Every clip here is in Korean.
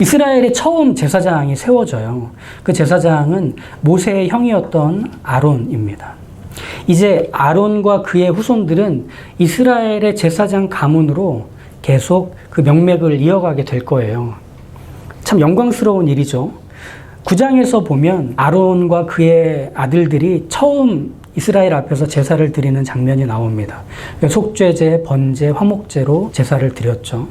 이스라엘의 처음 제사장이 세워져요. 그 제사장은 모세의 형이었던 아론입니다. 이제 아론과 그의 후손들은 이스라엘의 제사장 가문으로 계속 그 명맥을 이어가게 될 거예요. 참 영광스러운 일이죠. 9장에서 보면 아론과 그의 아들들이 처음 이스라엘 앞에서 제사를 드리는 장면이 나옵니다. 속죄제, 번제, 화목제로 제사를 드렸죠.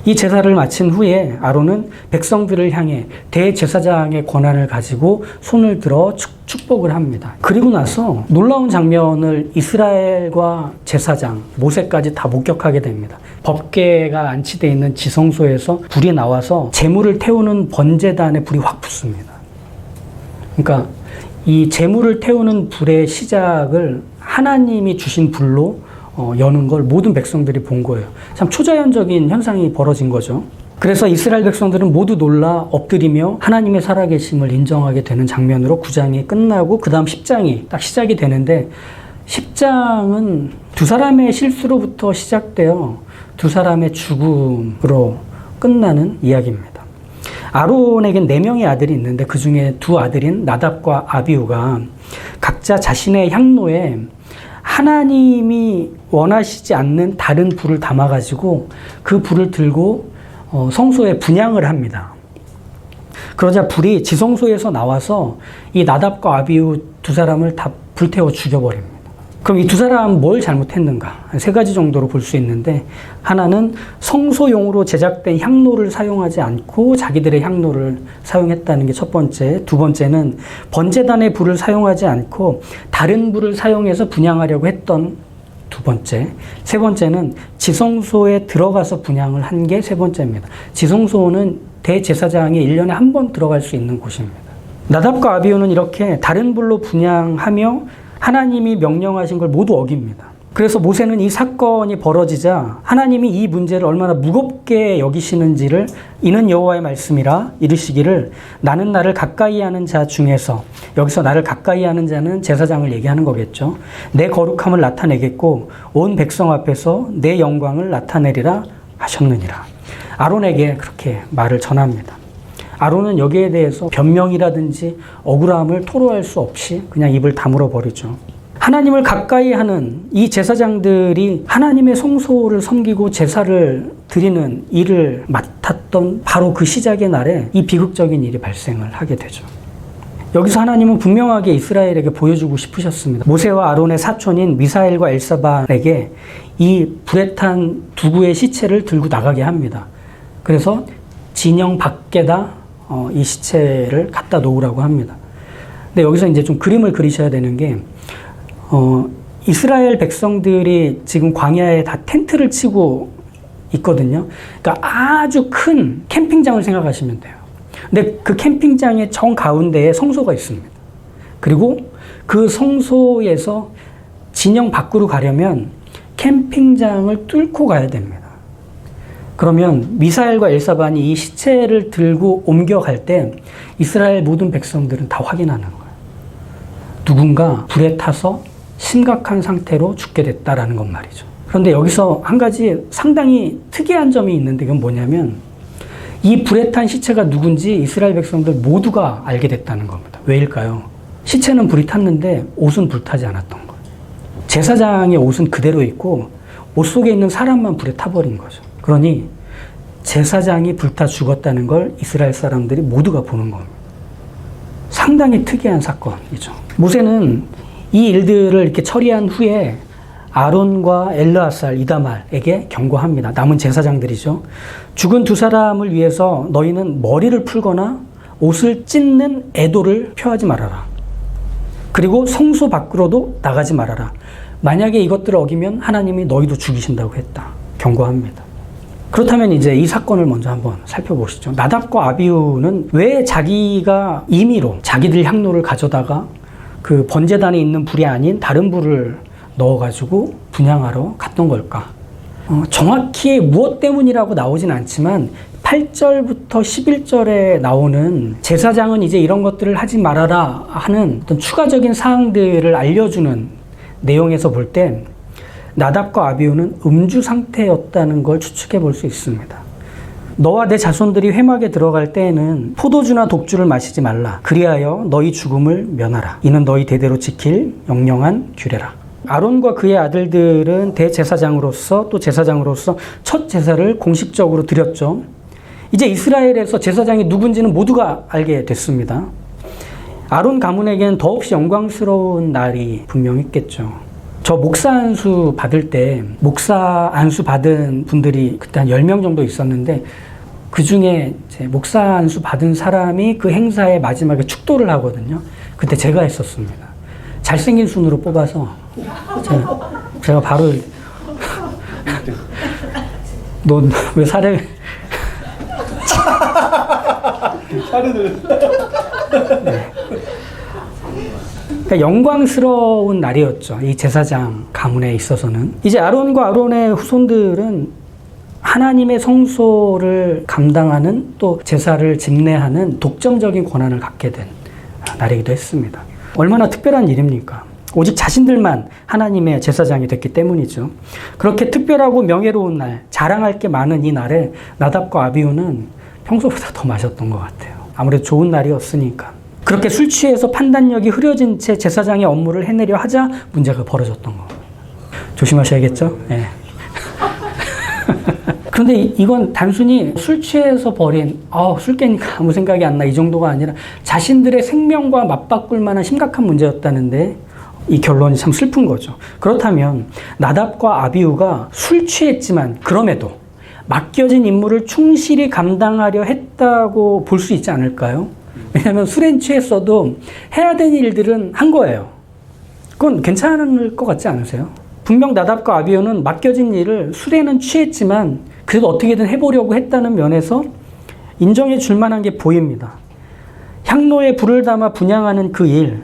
이 제사를 마친 후에 아론은 백성들을 향해 대제사장의 권한을 가지고 손을 들어 축복을 합니다. 그리고 나서 놀라운 장면을 이스라엘과 제사장, 모세까지 다 목격하게 됩니다. 법궤가 안치되어 있는 지성소에서 불이 나와서 제물을 태우는 번제단에 불이 확 붙습니다. 그러니까 이 제물을 태우는 불의 시작을 하나님이 주신 불로 여는 걸 모든 백성들이 본 거예요. 참 초자연적인 현상이 벌어진 거죠. 그래서 이스라엘 백성들은 모두 놀라 엎드리며 하나님의 살아계심을 인정하게 되는 장면으로 9장이 끝나고 그 다음 10장이 딱 시작이 되는데 10장은 두 사람의 실수로부터 시작되어 두 사람의 죽음으로 끝나는 이야기입니다. 아론에겐 4명의 아들이 있는데 그 중에 두 아들인 나답과 아비후가 각자 자신의 향로에 하나님이 원하시지 않는 다른 불을 담아가지고 그 불을 들고 성소에 분향을 합니다. 그러자 불이 지성소에서 나와서 이 나답과 아비후 두 사람을 다 불태워 죽여버립니다. 그럼 이 두 사람은 뭘 잘못했는가? 3가지 정도로 볼 수 있는데, 하나는 성소용으로 제작된 향로를 사용하지 않고 자기들의 향로를 사용했다는 게 첫 번째. 두 번째는 번제단의 불을 사용하지 않고 다른 불을 사용해서 분향하려고 했던 두 번째. 세 번째는 지성소에 들어가서 분향을 한 게 세 번째입니다. 지성소는 대제사장이 1년에 한 번 들어갈 수 있는 곳입니다. 나답과 아비후는 이렇게 다른 불로 분향하며 하나님이 명령하신 걸 모두 어깁니다. 그래서 모세는 이 사건이 벌어지자 하나님이 이 문제를 얼마나 무겁게 여기시는지를 이는 여호와의 말씀이라 이르시기를 나는 나를 가까이 하는 자 중에서, 여기서 나를 가까이 하는 자는 제사장을 얘기하는 거겠죠. 내 거룩함을 나타내겠고 온 백성 앞에서 내 영광을 나타내리라 하셨느니라. 아론에게 그렇게 말을 전합니다. 아론은 여기에 대해서 변명이라든지 억울함을 토로할 수 없이 그냥 입을 다물어 버리죠. 하나님을 가까이 하는 이 제사장들이 하나님의 성소를 섬기고 제사를 드리는 일을 맡았던 바로 그 시작의 날에 이 비극적인 일이 발생을 하게 되죠. 여기서 하나님은 분명하게 이스라엘에게 보여주고 싶으셨습니다. 모세와 아론의 사촌인 미사엘과 엘사반에게 이 불에 탄 두구의 시체를 들고 나가게 합니다. 그래서 진영 밖에다 이 시체를 갖다 놓으라고 합니다. 근데 여기서 이제 좀 그림을 그리셔야 되는 게, 이스라엘 백성들이 지금 광야에 다 텐트를 치고 있거든요. 그러니까 아주 큰 캠핑장을 생각하시면 돼요. 근데 그 캠핑장의 정 가운데에 성소가 있습니다. 그리고 그 성소에서 진영 밖으로 가려면 캠핑장을 뚫고 가야 됩니다. 그러면 미사엘과 엘사반이 이 시체를 들고 옮겨갈 때 이스라엘 모든 백성들은 다 확인하는 거예요. 누군가 불에 타서 심각한 상태로 죽게 됐다라는 것 말이죠. 그런데 여기서 한 가지 상당히 특이한 점이 있는데, 그건 뭐냐면 이 불에 탄 시체가 누군지 이스라엘 백성들 모두가 알게 됐다는 겁니다. 왜일까요? 시체는 불이 탔는데 옷은 불타지 않았던 거예요. 제사장의 옷은 그대로 있고 옷 속에 있는 사람만 불에 타버린 거죠. 그러니 제사장이 불타 죽었다는 걸 이스라엘 사람들이 모두가 보는 겁니다. 상당히 특이한 사건이죠. 모세는 이 일들을 이렇게 처리한 후에 아론과 엘르아살, 이다말에게 경고합니다. 남은 제사장들이죠. 죽은 두 사람을 위해서 너희는 머리를 풀거나 옷을 찢는 애도를 표하지 말아라. 그리고 성소 밖으로도 나가지 말아라. 만약에 이것들을 어기면 하나님이 너희도 죽이신다고 했다. 경고합니다. 그렇다면 이제 이 사건을 먼저 한번 살펴보시죠. 나답과 아비후는 왜 자기가 임의로 자기들 향로를 가져다가 그 번제단에 있는 불이 아닌 다른 불을 넣어가지고 분향하러 갔던 걸까? 정확히 무엇 때문이라고 나오진 않지만 8절부터 11절에 나오는 제사장은 이제 이런 것들을 하지 말아라 하는 어떤 추가적인 사항들을 알려주는 내용에서 볼 때 나답과 아비후는 음주 상태였다는 걸 추측해 볼 수 있습니다. 너와 내 자손들이 회막에 들어갈 때에는 포도주나 독주를 마시지 말라. 그리하여 너희 죽음을 면하라. 이는 너희 대대로 지킬 영영한 규례라. 아론과 그의 아들들은 대제사장으로서 또 제사장으로서 첫 제사를 공식적으로 드렸죠. 이제 이스라엘에서 제사장이 누군지는 모두가 알게 됐습니다. 아론 가문에게는 더없이 영광스러운 날이 분명히 있겠죠. 저 목사 안수 받을 때 목사 안수 받은 분들이 그때 한 10명 정도 있었는데 그 중에 목사 안수 받은 사람이 그 행사의 마지막에 축도를 하거든요. 그때 제가 했었습니다. 잘생긴 순으로 뽑아서 제가 바로 너 왜 사례 네. 그러니까 영광스러운 날이었죠. 이 제사장 가문에 있어서는. 이제 아론과 아론의 후손들은 하나님의 성소를 감당하는 또 제사를 집례하는 독점적인 권한을 갖게 된 날이기도 했습니다. 얼마나 특별한 일입니까? 오직 자신들만 하나님의 제사장이 됐기 때문이죠. 그렇게 특별하고 명예로운 날, 자랑할 게 많은 이 날에 나답과 아비후는 평소보다 더 마셨던 것 같아요. 아무래도 좋은 날이었으니까. 그렇게 술 취해서 판단력이 흐려진 채 제사장의 업무를 해내려 하자 문제가 벌어졌던 겁니다. 조심하셔야겠죠? 네. 그런데 이건 단순히 술 취해서 벌인 술 깨니까 아무 생각이 안 나 이 정도가 아니라 자신들의 생명과 맞바꿀 만한 심각한 문제였다는데 이 결론이 참 슬픈 거죠. 그렇다면 나답과 아비후가 술 취했지만 그럼에도 맡겨진 임무를 충실히 감당하려 했다고 볼 수 있지 않을까요? 왜냐하면 술엔 취했어도 해야 되는 일들은 한 거예요. 그건 괜찮을 것 같지 않으세요? 분명 나답과 아비후는 맡겨진 일을 술에는 취했지만 그래도 어떻게든 해보려고 했다는 면에서 인정해 줄 만한 게 보입니다. 향로에 불을 담아 분향하는 그 일,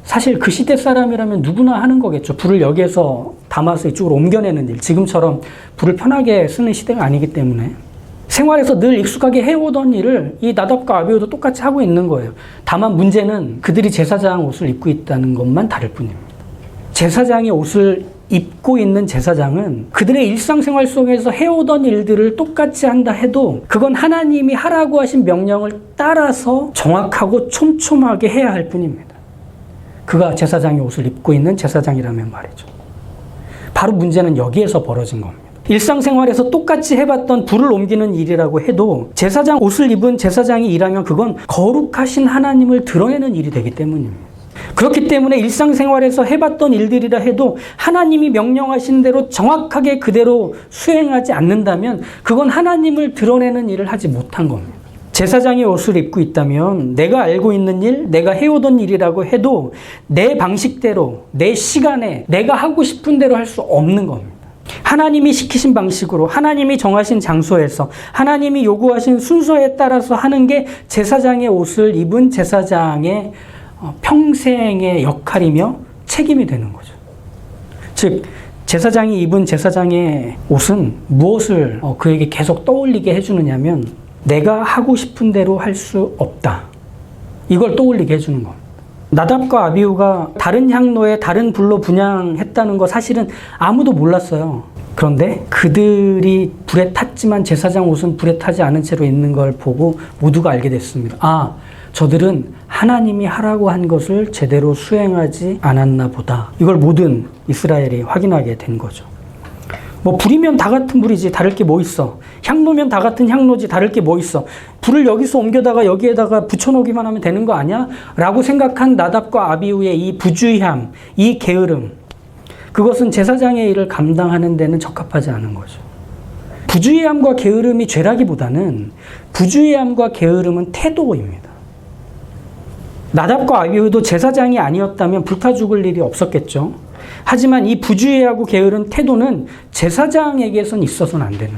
사실 그 시대 사람이라면 누구나 하는 거겠죠. 불을 여기에서 담아서 이쪽으로 옮겨내는 일. 지금처럼 불을 편하게 쓰는 시대가 아니기 때문에 생활에서 늘 익숙하게 해오던 일을 이 나답과 아비후도 똑같이 하고 있는 거예요. 다만 문제는 그들이 제사장 옷을 입고 있다는 것만 다를 뿐입니다. 제사장의 옷을 입고 있는 제사장은 그들의 일상생활 속에서 해오던 일들을 똑같이 한다 해도 그건 하나님이 하라고 하신 명령을 따라서 정확하고 촘촘하게 해야 할 뿐입니다. 그가 제사장의 옷을 입고 있는 제사장이라면 말이죠. 바로 문제는 여기에서 벌어진 겁니다. 일상생활에서 똑같이 해봤던 불을 옮기는 일이라고 해도 제사장 옷을 입은 제사장이 일하면 그건 거룩하신 하나님을 드러내는 일이 되기 때문입니다. 그렇기 때문에 일상생활에서 해봤던 일들이라 해도 하나님이 명령하신 대로 정확하게 그대로 수행하지 않는다면 그건 하나님을 드러내는 일을 하지 못한 겁니다. 제사장의 옷을 입고 있다면 내가 알고 있는 일, 내가 해오던 일이라고 해도 내 방식대로, 내 시간에 내가 하고 싶은 대로 할 수 없는 겁니다. 하나님이 시키신 방식으로, 하나님이 정하신 장소에서, 하나님이 요구하신 순서에 따라서 하는 게 제사장의 옷을 입은 제사장의 평생의 역할이며 책임이 되는 거죠. 즉 제사장이 입은 제사장의 옷은 무엇을 그에게 계속 떠올리게 해주느냐면 내가 하고 싶은 대로 할 수 없다. 이걸 떠올리게 해주는 겁니다. 나답과 아비후가 다른 향로에 다른 불로 분향했다는 거 사실은 아무도 몰랐어요. 그런데 그들이 불에 탔지만 제사장 옷은 불에 타지 않은 채로 있는 걸 보고 모두가 알게 됐습니다. 저들은 하나님이 하라고 한 것을 제대로 수행하지 않았나 보다. 이걸 모든 이스라엘이 확인하게 된 거죠. 불이면 다 같은 불이지 다를 게 뭐 있어. 향로면 다 같은 향로지 다를 게 뭐 있어. 불을 여기서 옮겨다가 여기에다가 붙여놓기만 하면 되는 거 아니야? 라고 생각한 나답과 아비후의 이 부주의함, 이 게으름, 그것은 제사장의 일을 감당하는 데는 적합하지 않은 거죠. 부주의함과 게으름이 죄라기보다는 부주의함과 게으름은 태도입니다. 나답과 아비후도 제사장이 아니었다면 불타 죽을 일이 없었겠죠. 하지만 이 부주의하고 게으른 태도는 제사장에게선 있어서는 안 되는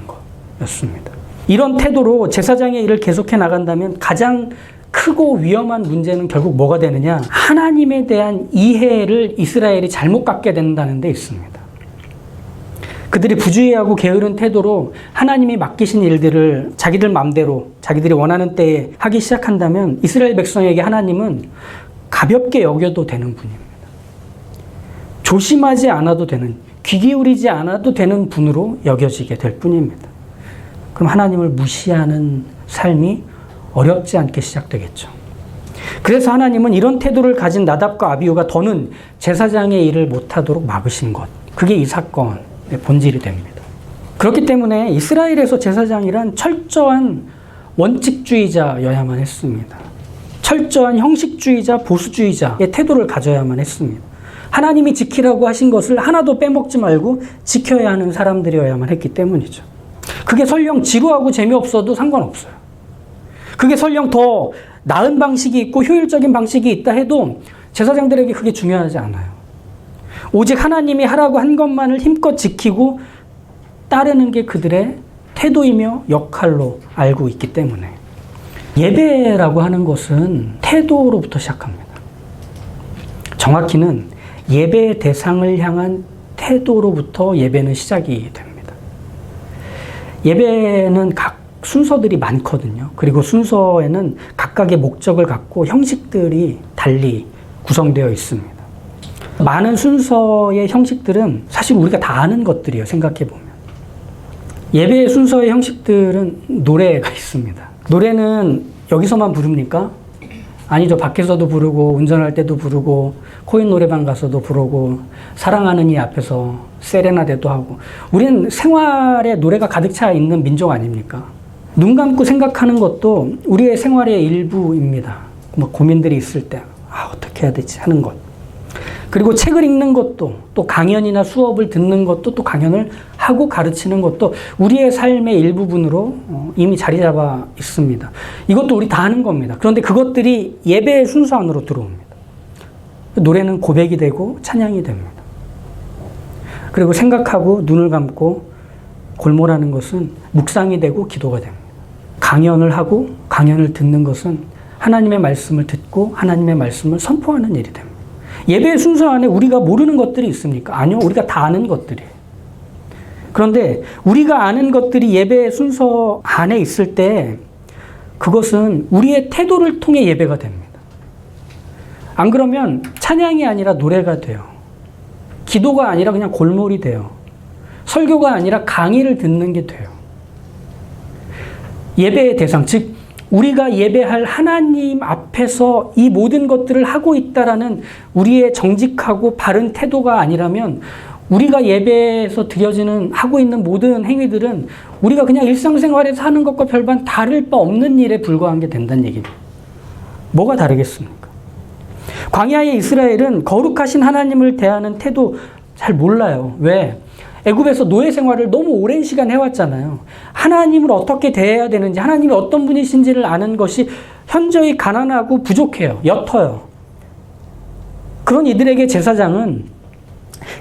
거였습니다. 이런 태도로 제사장의 일을 계속해 나간다면 가장 크고 위험한 문제는 결국 뭐가 되느냐? 하나님에 대한 이해를 이스라엘이 잘못 갖게 된다는 데 있습니다. 그들이 부주의하고 게으른 태도로 하나님이 맡기신 일들을 자기들 마음대로 자기들이 원하는 때에 하기 시작한다면 이스라엘 백성에게 하나님은 가볍게 여겨도 되는 분입니다. 조심하지 않아도 되는, 귀 기울이지 않아도 되는 분으로 여겨지게 될 뿐입니다. 그럼 하나님을 무시하는 삶이 어렵지 않게 시작되겠죠. 그래서 하나님은 이런 태도를 가진 나답과 아비후가 더는 제사장의 일을 못하도록 막으신 것. 그게 이 사건의 본질이 됩니다. 그렇기 때문에 이스라엘에서 제사장이란 철저한 원칙주의자여야만 했습니다. 철저한 형식주의자, 보수주의자의 태도를 가져야만 했습니다. 하나님이 지키라고 하신 것을 하나도 빼먹지 말고 지켜야 하는 사람들이어야만 했기 때문이죠. 그게 설령 지루하고 재미없어도 상관없어요. 그게 설령 더 나은 방식이 있고 효율적인 방식이 있다 해도 제사장들에게 그게 중요하지 않아요. 오직 하나님이 하라고 한 것만을 힘껏 지키고 따르는 게 그들의 태도이며 역할로 알고 있기 때문에 예배라고 하는 것은 태도로부터 시작합니다. 정확히는 예배의 대상을 향한 태도로부터 예배는 시작이 됩니다. 예배는 각 순서들이 많거든요. 그리고 순서에는 각각의 목적을 갖고 형식들이 달리 구성되어 있습니다. 많은 순서의 형식들은 사실 우리가 다 아는 것들이에요. 생각해보면. 예배의 순서의 형식들은 노래가 있습니다. 노래는 여기서만 부릅니까? 아니죠. 밖에서도 부르고 운전할 때도 부르고 코인 노래방 가서도 부르고 사랑하는 이 앞에서 세레나데도 하고. 우리는 생활에 노래가 가득 차 있는 민족 아닙니까? 눈 감고 생각하는 것도 우리의 생활의 일부입니다. 뭐 고민들이 있을 때 어떻게 해야 되지 하는 것. 그리고 책을 읽는 것도, 또 강연이나 수업을 듣는 것도, 또 강연을 하고 가르치는 것도 우리의 삶의 일부분으로 이미 자리 잡아 있습니다. 이것도 우리 다 하는 겁니다. 그런데 그것들이 예배의 순서 안으로 들어옵니다. 노래는 고백이 되고 찬양이 됩니다. 그리고 생각하고 눈을 감고 골몰하는 것은 묵상이 되고 기도가 됩니다. 강연을 하고 강연을 듣는 것은 하나님의 말씀을 듣고 하나님의 말씀을 선포하는 일이 됩니다. 예배의 순서 안에 우리가 모르는 것들이 있습니까? 아니요. 우리가 다 아는 것들이에요. 그런데 우리가 아는 것들이 예배의 순서 안에 있을 때 그것은 우리의 태도를 통해 예배가 됩니다. 안 그러면 찬양이 아니라 노래가 돼요. 기도가 아니라 그냥 골몰이 돼요. 설교가 아니라 강의를 듣는 게 돼요. 예배의 대상, 즉 우리가 예배할 하나님 앞에서 이 모든 것들을 하고 있다라는 우리의 정직하고 바른 태도가 아니라면 우리가 예배에서 드려지는 하고 있는 모든 행위들은 우리가 그냥 일상생활에서 하는 것과 별반 다를 바 없는 일에 불과한 게 된다는 얘기입니다. 뭐가 다르겠습니까? 광야의 이스라엘은 거룩하신 하나님을 대하는 태도 잘 몰라요. 왜? 애굽에서 노예 생활을 너무 오랜 시간 해왔잖아요. 하나님을 어떻게 대해야 되는지, 하나님이 어떤 분이신지를 아는 것이 현저히 가난하고 부족해요. 옅어요. 그런 이들에게 제사장은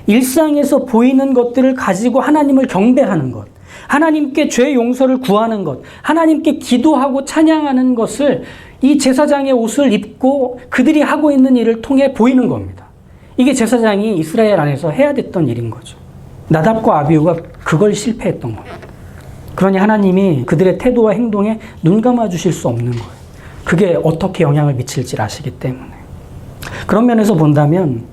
일상에서 보이는 것들을 가지고 하나님을 경배하는 것, 하나님께 죄 용서를 구하는 것, 하나님께 기도하고 찬양하는 것을 이 제사장의 옷을 입고 그들이 하고 있는 일을 통해 보이는 겁니다. 이게 제사장이 이스라엘 안에서 해야 됐던 일인 거죠. 나답과 아비후가 그걸 실패했던 거예요. 그러니 하나님이 그들의 태도와 행동에 눈 감아 주실 수 없는 거예요. 그게 어떻게 영향을 미칠지 아시기 때문에. 그런 면에서 본다면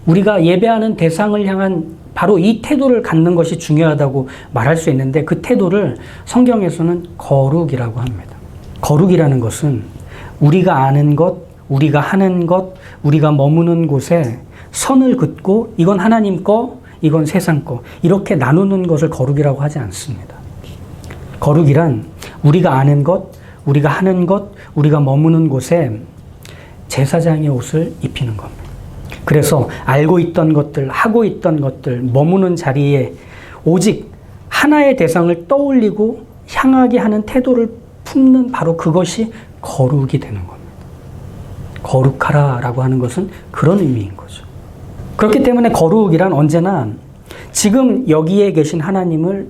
우리가 예배하는 대상을 향한 바로 이 태도를 갖는 것이 중요하다고 말할 수 있는데 그 태도를 성경에서는 거룩이라고 합니다. 거룩이라는 것은 우리가 아는 것, 우리가 하는 것, 우리가 머무는 곳에 선을 긋고 이건 하나님 거, 이건 세상 거 이렇게 나누는 것을 거룩이라고 하지 않습니다. 거룩이란 우리가 아는 것, 우리가 하는 것, 우리가 머무는 곳에 제사장의 옷을 입히는 겁니다. 그래서 알고 있던 것들, 하고 있던 것들, 머무는 자리에 오직 하나의 대상을 떠올리고 향하게 하는 태도를 품는 바로 그것이 거룩이 되는 겁니다. 거룩하라라고 하는 것은 그런 의미인 거죠. 그렇기 때문에 거룩이란 언제나 지금 여기에 계신 하나님을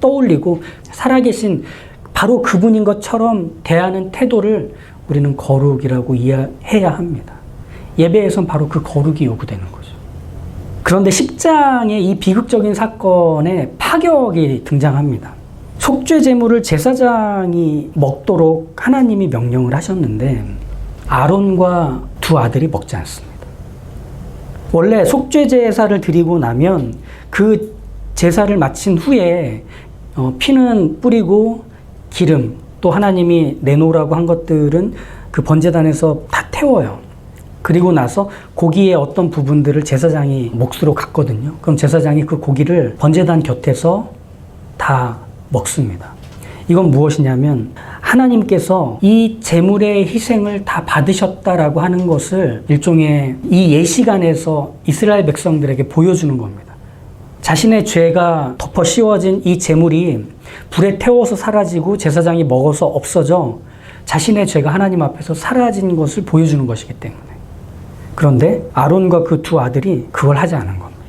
떠올리고 살아계신 바로 그분인 것처럼 대하는 태도를 우리는 거룩이라고 이해해야 합니다. 예배에선 바로 그 거룩이 요구되는 거죠. 그런데 10장의 이 비극적인 사건에 파격이 등장합니다. 속죄 제물을 제사장이 먹도록 하나님이 명령을 하셨는데 아론과 두 아들이 먹지 않습니다. 원래 속죄 제사를 드리고 나면 그 제사를 마친 후에 피는 뿌리고 기름, 또 하나님이 내놓으라고 한 것들은 그 번제단에서 다 태워요. 그리고 나서 고기의 어떤 부분들을 제사장이 몫으로 갖거든요. 그럼 제사장이 그 고기를 번제단 곁에서 다 먹습니다. 이건 무엇이냐면 하나님께서 이 제물의 희생을 다 받으셨다라고 하는 것을 일종의 이 예시관에서 이스라엘 백성들에게 보여주는 겁니다. 자신의 죄가 덮어 씌워진 이 제물이 불에 태워서 사라지고 제사장이 먹어서 없어져 자신의 죄가 하나님 앞에서 사라진 것을 보여주는 것이기 때문에. 그런데 아론과 그 두 아들이 그걸 하지 않은 겁니다.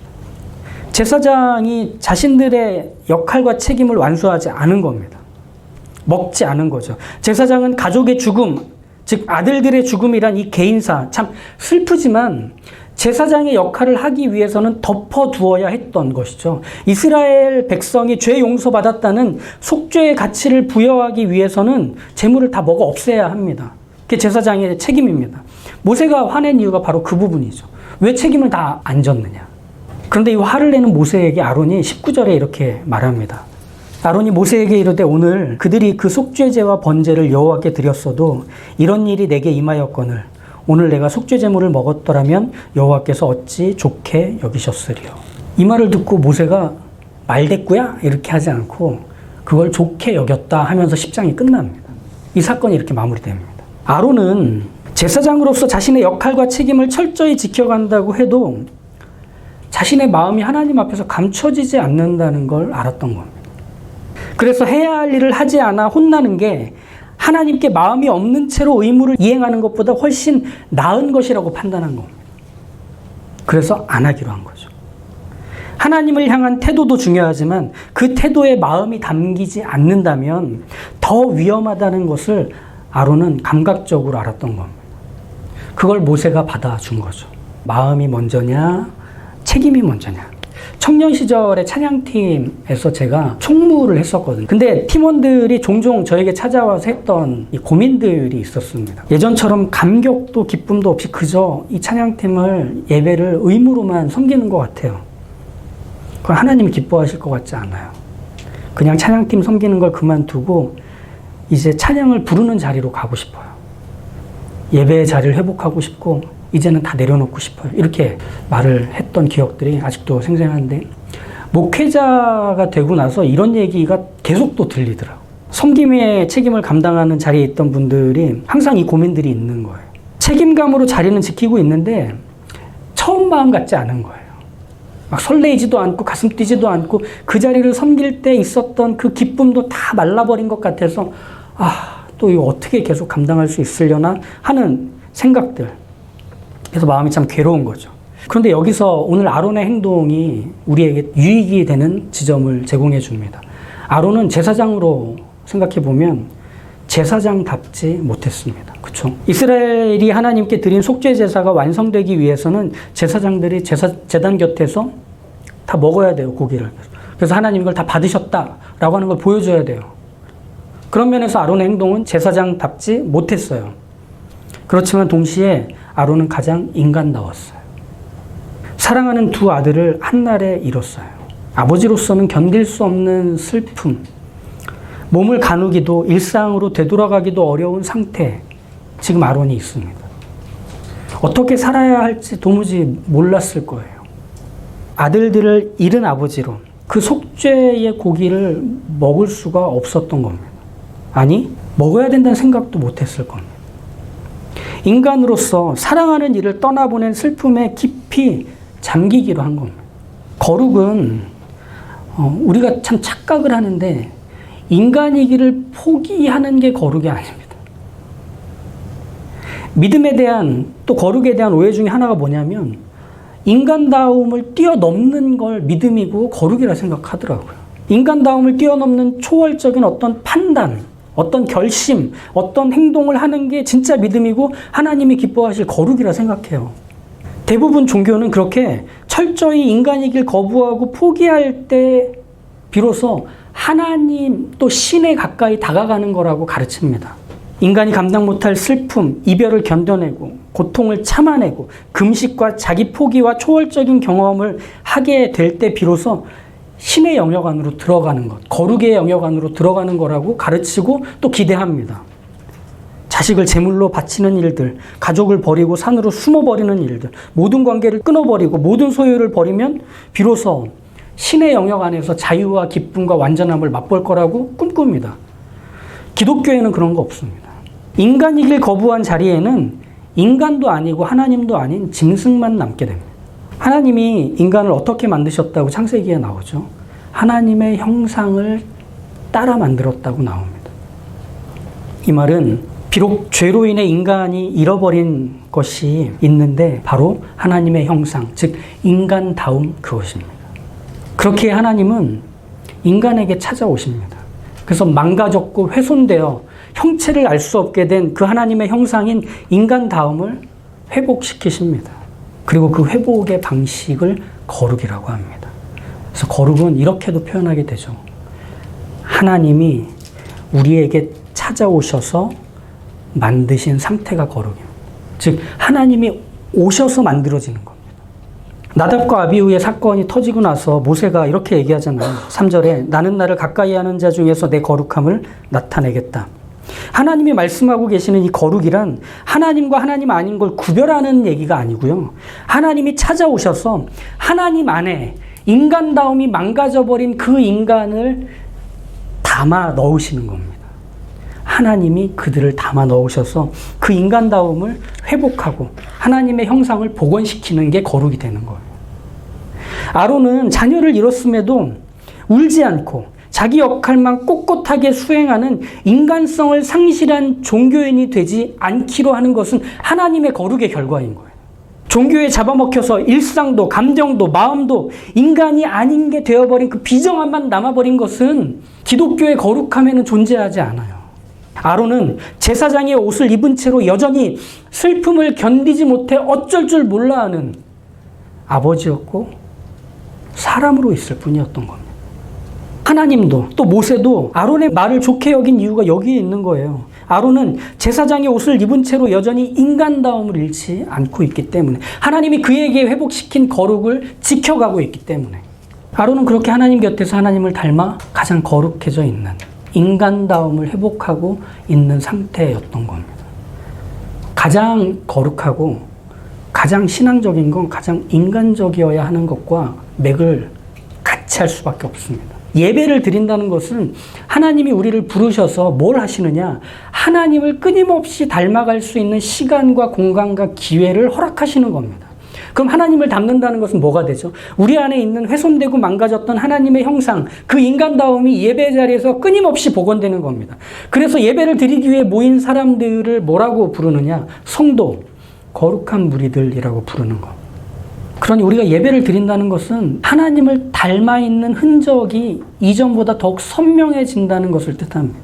제사장이 자신들의 역할과 책임을 완수하지 않은 겁니다. 먹지 않은 거죠. 제사장은 가족의 죽음, 즉 아들들의 죽음이란 이 개인사, 참 슬프지만 제사장의 역할을 하기 위해서는 덮어두어야 했던 것이죠. 이스라엘 백성이 죄 용서받았다는 속죄의 가치를 부여하기 위해서는 제물을 다 먹어 없애야 합니다. 그게 제사장의 책임입니다. 모세가 화낸 이유가 바로 그 부분이죠. 왜 책임을 다 안 졌느냐. 그런데 이 화를 내는 모세에게 아론이 19절에 이렇게 말합니다. 아론이 모세에게 이르되 오늘 그들이 그 속죄제와 번제를 여호와께 드렸어도 이런 일이 내게 임하였거늘 오늘 내가 속죄제물을 먹었더라면 여호와께서 어찌 좋게 여기셨으리요. 이 말을 듣고 모세가 말대꾸야? 이렇게 하지 않고 그걸 좋게 여겼다 하면서 10장이 끝납니다. 이 사건이 이렇게 마무리됩니다. 아론은 제사장으로서 자신의 역할과 책임을 철저히 지켜간다고 해도 자신의 마음이 하나님 앞에서 감춰지지 않는다는 걸 알았던 겁니다. 그래서 해야 할 일을 하지 않아 혼나는 게 하나님께 마음이 없는 채로 의무를 이행하는 것보다 훨씬 나은 것이라고 판단한 겁니다. 그래서 안 하기로 한 거죠. 하나님을 향한 태도도 중요하지만 그 태도에 마음이 담기지 않는다면 더 위험하다는 것을 아론은 감각적으로 알았던 겁니다. 그걸 모세가 받아준 거죠. 마음이 먼저냐, 책임이 먼저냐. 청년 시절에 찬양팀에서 제가 총무를 했었거든요. 근데 팀원들이 종종 저에게 찾아와서 했던 이 고민들이 있었습니다. 예전처럼 감격도 기쁨도 없이 그저 이 찬양팀을 예배를 의무로만 섬기는 것 같아요. 그건 하나님이 기뻐하실 것 같지 않아요. 그냥 찬양팀 섬기는 걸 그만두고 이제 찬양을 부르는 자리로 가고 싶어요. 예배의 자리를 회복하고 싶고 이제는 다 내려놓고 싶어요. 이렇게 말을 했던 기억들이 아직도 생생한데 목회자가 되고 나서 이런 얘기가 계속 또 들리더라고요. 섬김의 책임을 감당하는 자리에 있던 분들이 항상 이 고민들이 있는 거예요. 책임감으로 자리는 지키고 있는데 처음 마음 같지 않은 거예요. 막 설레이지도 않고 가슴 뛰지도 않고 그 자리를 섬길 때 있었던 그 기쁨도 다 말라버린 것 같아서 또 이거 어떻게 계속 감당할 수 있으려나 하는 생각들. 그래서 마음이 참 괴로운 거죠. 그런데 여기서 오늘 아론의 행동이 우리에게 유익이 되는 지점을 제공해 줍니다. 아론은 제사장으로 생각해 보면 제사장답지 못했습니다. 그렇죠? 이스라엘이 하나님께 드린 속죄 제사가 완성되기 위해서는 제사장들이 제단 곁에서 다 먹어야 돼요, 고기를. 그래서 하나님 이걸 다 받으셨다라고 하는 걸 보여줘야 돼요. 그런 면에서 아론의 행동은 제사장답지 못했어요. 그렇지만 동시에 아론은 가장 인간다웠어요. 사랑하는 두 아들을 한날에 잃었어요. 아버지로서는 견딜 수 없는 슬픔, 몸을 가누기도 일상으로 되돌아가기도 어려운 상태에 지금 아론이 있습니다. 어떻게 살아야 할지 도무지 몰랐을 거예요. 아들들을 잃은 아버지로 그 속죄의 고기를 먹을 수가 없었던 겁니다. 아니, 먹어야 된다는 생각도 못했을 겁니다. 인간으로서 사랑하는 이를 떠나보낸 슬픔에 깊이 잠기기로 한 겁니다. 거룩은 우리가 참 착각을 하는데 인간이기를 포기하는 게 거룩이 아닙니다. 믿음에 대한 또 거룩에 대한 오해 중에 하나가 뭐냐면 인간다움을 뛰어넘는 걸 믿음이고 거룩이라 생각하더라고요. 인간다움을 뛰어넘는 초월적인 어떤 판단, 어떤 결심, 어떤 행동을 하는 게 진짜 믿음이고 하나님이 기뻐하실 거룩이라 생각해요. 대부분 종교는 그렇게 철저히 인간이길 거부하고 포기할 때 비로소 하나님 또 신에 가까이 다가가는 거라고 가르칩니다. 인간이 감당 못할 슬픔, 이별을 견뎌내고 고통을 참아내고 금식과 자기 포기와 초월적인 경험을 하게 될 때 비로소 신의 영역 안으로 들어가는 것, 거룩의 영역 안으로 들어가는 거라고 가르치고 또 기대합니다. 자식을 제물로 바치는 일들, 가족을 버리고 산으로 숨어버리는 일들, 모든 관계를 끊어버리고 모든 소유를 버리면 비로소 신의 영역 안에서 자유와 기쁨과 완전함을 맛볼 거라고 꿈꿉니다. 기독교에는 그런 거 없습니다. 인간이길 거부한 자리에는 인간도 아니고 하나님도 아닌 짐승만 남게 됩니다. 하나님이 인간을 어떻게 만드셨다고 창세기에 나오죠? 하나님의 형상을 따라 만들었다고 나옵니다. 이 말은 비록 죄로 인해 인간이 잃어버린 것이 있는데 바로 하나님의 형상, 즉 인간다움 그것입니다. 그렇게 하나님은 인간에게 찾아오십니다. 그래서 망가졌고 훼손되어 형체를 알 수 없게 된 그 하나님의 형상인 인간다움을 회복시키십니다. 그리고 그 회복의 방식을 거룩이라고 합니다. 그래서 거룩은 이렇게도 표현하게 되죠. 하나님이 우리에게 찾아오셔서 만드신 상태가 거룩입니다. 즉 하나님이 오셔서 만들어지는 겁니다. 나답과 아비후의 사건이 터지고 나서 모세가 이렇게 얘기하잖아요. 3절에 나는 나를 가까이 하는 자 중에서 내 거룩함을 나타내겠다. 하나님이 말씀하고 계시는 이 거룩이란 하나님과 하나님 아닌 걸 구별하는 얘기가 아니고요. 하나님이 찾아오셔서 하나님 안에 인간다움이 망가져버린 그 인간을 담아 넣으시는 겁니다. 하나님이 그들을 담아 넣으셔서 그 인간다움을 회복하고 하나님의 형상을 복원시키는 게 거룩이 되는 거예요. 아론은 자녀를 잃었음에도 울지 않고 자기 역할만 꼿꼿하게 수행하는 인간성을 상실한 종교인이 되지 않기로 하는 것은 하나님의 거룩의 결과인 거예요. 종교에 잡아먹혀서 일상도 감정도 마음도 인간이 아닌 게 되어버린 그 비정함만 남아버린 것은 기독교의 거룩함에는 존재하지 않아요. 아론은 제사장의 옷을 입은 채로 여전히 슬픔을 견디지 못해 어쩔 줄 몰라 하는 아버지였고 사람으로 있을 뿐이었던 겁니다. 하나님도 또 모세도 아론의 말을 좋게 여긴 이유가 여기에 있는 거예요. 아론은 제사장의 옷을 입은 채로 여전히 인간다움을 잃지 않고 있기 때문에 하나님이 그에게 회복시킨 거룩을 지켜가고 있기 때문에 아론은 그렇게 하나님 곁에서 하나님을 닮아 가장 거룩해져 있는 인간다움을 회복하고 있는 상태였던 겁니다. 가장 거룩하고 가장 신앙적인 건 가장 인간적이어야 하는 것과 맥을 같이 할 수밖에 없습니다. 예배를 드린다는 것은 하나님이 우리를 부르셔서 뭘 하시느냐? 하나님을 끊임없이 닮아갈 수 있는 시간과 공간과 기회를 허락하시는 겁니다. 그럼 하나님을 닮는다는 것은 뭐가 되죠? 우리 안에 있는 훼손되고 망가졌던 하나님의 형상, 그 인간다움이 예배 자리에서 끊임없이 복원되는 겁니다. 그래서 예배를 드리기 위해 모인 사람들을 뭐라고 부르느냐? 성도, 거룩한 무리들이라고 부르는 것. 그러니 우리가 예배를 드린다는 것은 하나님을 닮아 있는 흔적이 이전보다 더욱 선명해진다는 것을 뜻합니다.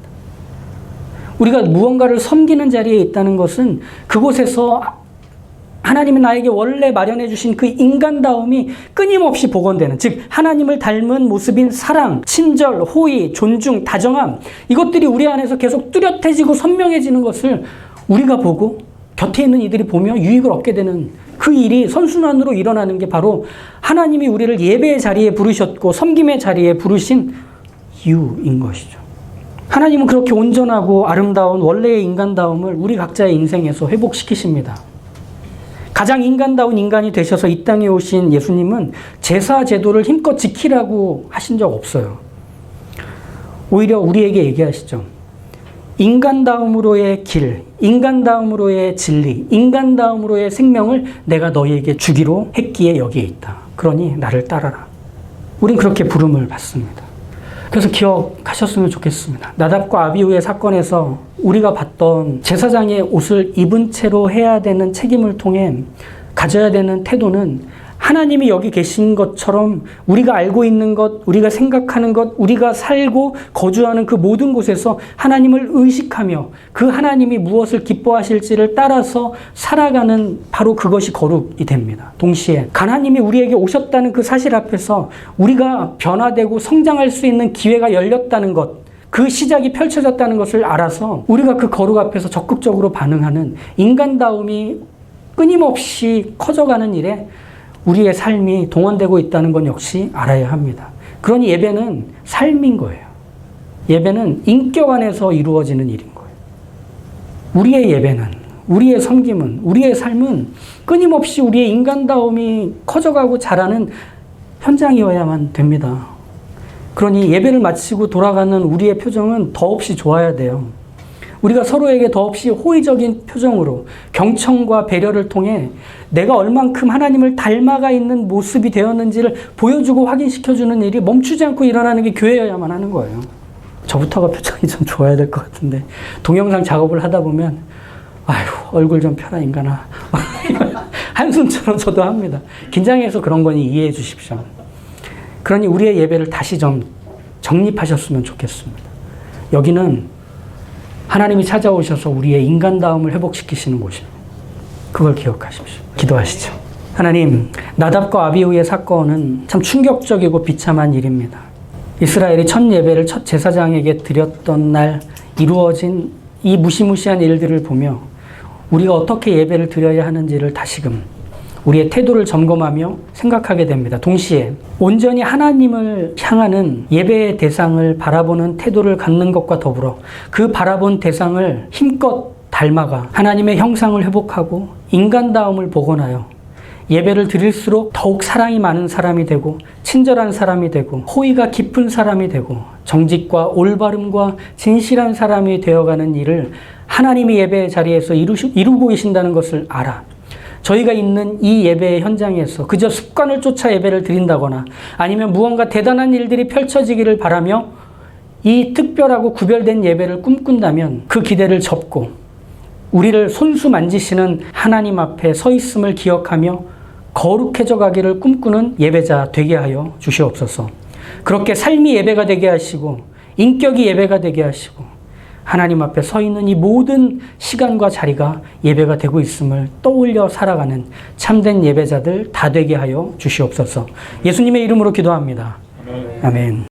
우리가 무언가를 섬기는 자리에 있다는 것은 그곳에서 하나님이 나에게 원래 마련해 주신 그 인간다움이 끊임없이 복원되는, 즉 하나님을 닮은 모습인 사랑, 친절, 호의, 존중, 다정함, 이것들이 우리 안에서 계속 뚜렷해지고 선명해지는 것을 우리가 보고 곁에 있는 이들이 보며 유익을 얻게 되는 그 일이 선순환으로 일어나는 게 바로 하나님이 우리를 예배의 자리에 부르셨고 섬김의 자리에 부르신 이유인 것이죠. 하나님은 그렇게 온전하고 아름다운 원래의 인간다움을 우리 각자의 인생에서 회복시키십니다. 가장 인간다운 인간이 되셔서 이 땅에 오신 예수님은 제사 제도를 힘껏 지키라고 하신 적 없어요. 오히려 우리에게 얘기하시죠. 인간다움으로의 길, 인간다움으로의 진리, 인간다움으로의 생명을 내가 너희에게 주기로 했기에 여기에 있다. 그러니 나를 따라라. 우린 그렇게 부름을 받습니다. 그래서 기억하셨으면 좋겠습니다. 나답과 아비후의 사건에서 우리가 봤던 제사장의 옷을 입은 채로 해야 되는 책임을 통해 가져야 되는 태도는 하나님이 여기 계신 것처럼 우리가 알고 있는 것, 우리가 생각하는 것, 우리가 살고 거주하는 그 모든 곳에서 하나님을 의식하며 그 하나님이 무엇을 기뻐하실지를 따라서 살아가는 바로 그것이 거룩이 됩니다. 동시에 하나님이 우리에게 오셨다는 그 사실 앞에서 우리가 변화되고 성장할 수 있는 기회가 열렸다는 것, 그 시작이 펼쳐졌다는 것을 알아서 우리가 그 거룩 앞에서 적극적으로 반응하는 인간다움이 끊임없이 커져가는 일에 우리의 삶이 동원되고 있다는 건 역시 알아야 합니다. 그러니 예배는 삶인 거예요. 예배는 인격 안에서 이루어지는 일인 거예요. 우리의 예배는, 우리의 섬김은, 우리의 삶은 끊임없이 우리의 인간다움이 커져가고 자라는 현장이어야만 됩니다. 그러니 예배를 마치고 돌아가는 우리의 표정은 더없이 좋아야 돼요. 우리가 서로에게 더없이 호의적인 표정으로 경청과 배려를 통해 내가 얼만큼 하나님을 닮아가 있는 모습이 되었는지를 보여주고 확인시켜주는 일이 멈추지 않고 일어나는 게 교회여야만 하는 거예요. 저부터가 표정이 좀 좋아야 될 것 같은데 동영상 작업을 하다 보면 아휴 얼굴 좀 펴라 인간아 한숨처럼 저도 합니다. 긴장해서 그런 거니 이해해 주십시오. 그러니 우리의 예배를 다시 좀 정립하셨으면 좋겠습니다. 여기는 하나님이 찾아오셔서 우리의 인간다움을 회복시키시는 곳입니다. 그걸 기억하십시오. 기도하시죠. 하나님, 나답과 아비후의 사건은 참 충격적이고 비참한 일입니다. 이스라엘이 첫 예배를 첫 제사장에게 드렸던 날 이루어진 이 무시무시한 일들을 보며 우리가 어떻게 예배를 드려야 하는지를 다시금 우리의 태도를 점검하며 생각하게 됩니다. 동시에 온전히 하나님을 향하는 예배의 대상을 바라보는 태도를 갖는 것과 더불어 그 바라본 대상을 힘껏 닮아가 하나님의 형상을 회복하고 인간다움을 복원하여 예배를 드릴수록 더욱 사랑이 많은 사람이 되고 친절한 사람이 되고 호의가 깊은 사람이 되고 정직과 올바름과 진실한 사람이 되어가는 일을 하나님이 예배의 자리에서 이루고 계신다는 것을 알아. 저희가 있는 이 예배의 현장에서 그저 습관을 쫓아 예배를 드린다거나 아니면 무언가 대단한 일들이 펼쳐지기를 바라며 이 특별하고 구별된 예배를 꿈꾼다면 그 기대를 접고 우리를 손수 만지시는 하나님 앞에 서 있음을 기억하며 거룩해져 가기를 꿈꾸는 예배자 되게 하여 주시옵소서. 그렇게 삶이 예배가 되게 하시고 인격이 예배가 되게 하시고 하나님 앞에 서 있는 이 모든 시간과 자리가 예배가 되고 있음을 떠올려 살아가는 참된 예배자들 다 되게 하여 주시옵소서. 예수님의 이름으로 기도합니다. 아멘.